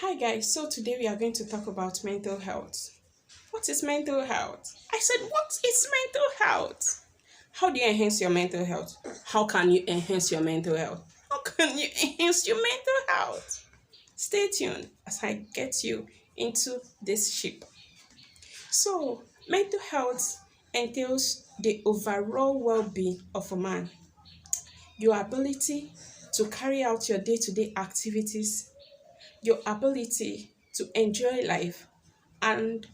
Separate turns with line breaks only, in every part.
Hi guys, so today we are going to talk about mental health. What is mental health? I said, what is mental health? How do you enhance your mental health? How can you enhance your mental health? How can you enhance your mental health? Stay tuned as I get you into this ship. So, mental health entails the overall well being of a man, your ability to carry out your day to day activities, your ability to enjoy life and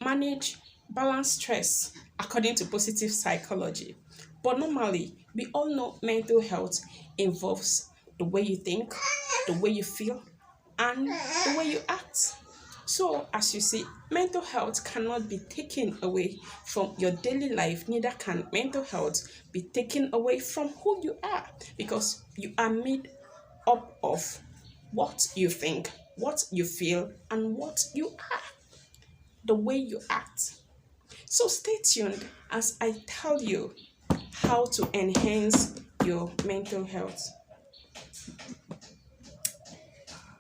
manage balance stress according to positive psychology. But normally, we all know mental health involves the way you think, the way you feel, and the way you act. So, as you see, mental health cannot be taken away from your daily life, neither can mental health be taken away from who you are because you are made up of what you think, what you feel, and what you are, the way you act. So stay tuned as I tell you how to enhance your mental health.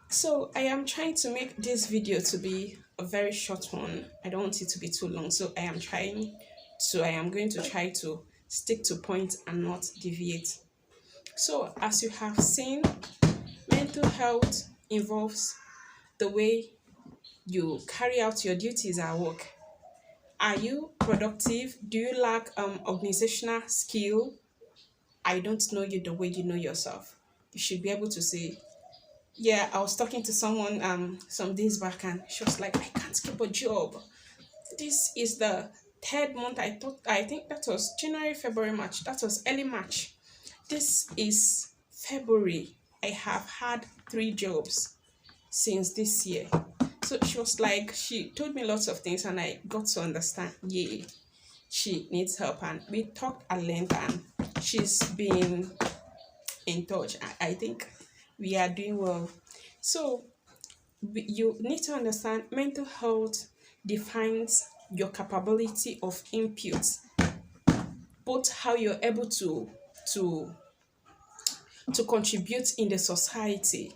So I am trying to make this video to be a very short one. I don't want it to be too long. So I am going to try to stick to point and not deviate. So as you have seen, mental health involves the way you carry out your duties at work. Are you productive? Do you lack organizational skill? I don't know you the way you know yourself. You should be able to say, yeah, I was talking to someone some days back and she was like, I can't keep a job. This is the third month. I think that was January, February, March. That was early March. This is February. I have had 3 jobs since this year. So she was like, she told me lots of things and I got to understand, yeah, she needs help. And we talked at length and she's been in touch. I think we are doing well. So you need to understand mental health defines your capability of input, both how you're able to to contribute in the society.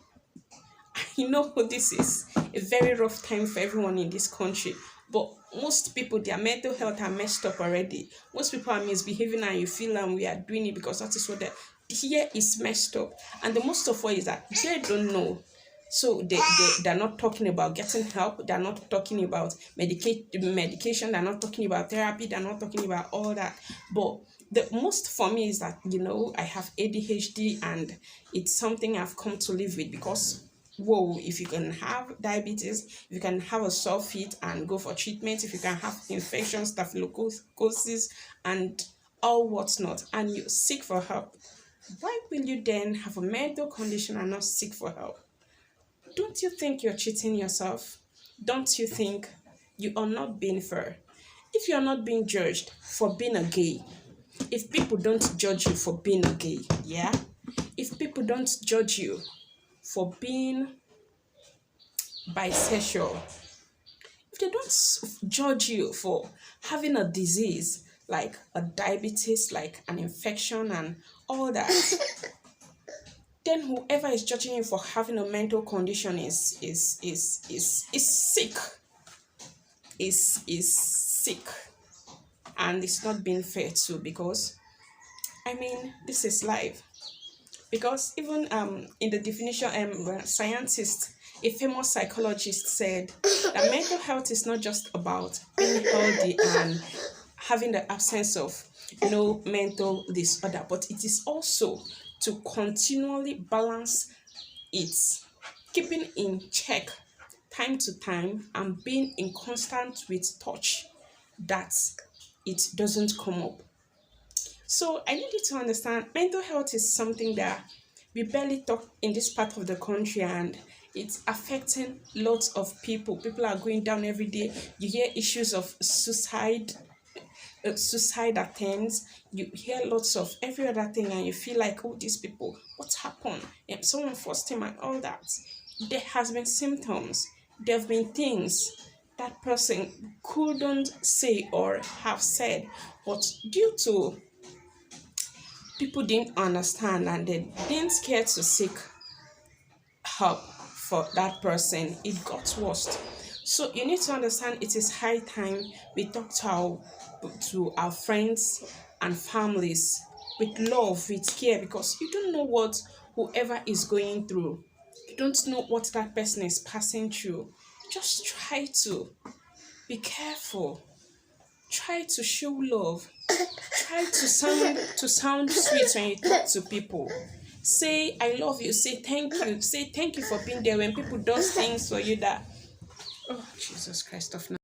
You know, this is a very rough time for everyone in this country. But most people, their mental health are messed up already. Most people are misbehaving and you feel and we are doing it because that is what here is messed up. And the most of all is that they don't know. So they're not talking about getting help. They're not talking about medication. They're not talking about therapy. They're not talking about all that. But the most for me is that, I have ADHD and it's something I've come to live with because whoa, if you can have diabetes, if you can have a sore feet and go for treatment, if you can have infections, staphylococcus, and all what's not, and you seek for help, why will you then have a mental condition and not seek for help? Don't you think you're cheating yourself? Don't you think you are not being fair? If you're not being judged for being a gay, if people don't judge you for being a gay, yeah? If people don't judge you for being bisexual, if they don't judge you for having a disease like a diabetes, like an infection and all that, then whoever is judging you for having a mental condition is sick. Is sick. And it's not being fair too because this is life. Because even in the definition, scientist, a famous psychologist said that mental health is not just about being healthy and having the absence of no mental disorder, but it is also to continually balance it, keeping in check time to time and being in constant with touch that it doesn't come up. So I need you to understand mental health is something that we barely talk in this part of the country and it's affecting lots of people. People are going down every day. You hear issues of suicide attempts. You hear lots of every other thing and you feel like, oh, these people, what's happened? Someone forced him and all that. There has been symptoms. There have been things that person couldn't say or have said, but due to people didn't understand and they didn't care to seek help for that person, it got worse. So you need to understand it is high time we talk to our friends and families with love, with care, because you don't know what whoever is going through. You don't know what that person is passing through. Just try to be careful. Try to show love. Try to sound sweet when you talk to people. Say I love you. Say thank you. Say thank you for being there when people does things for you that. Oh Jesus Christ of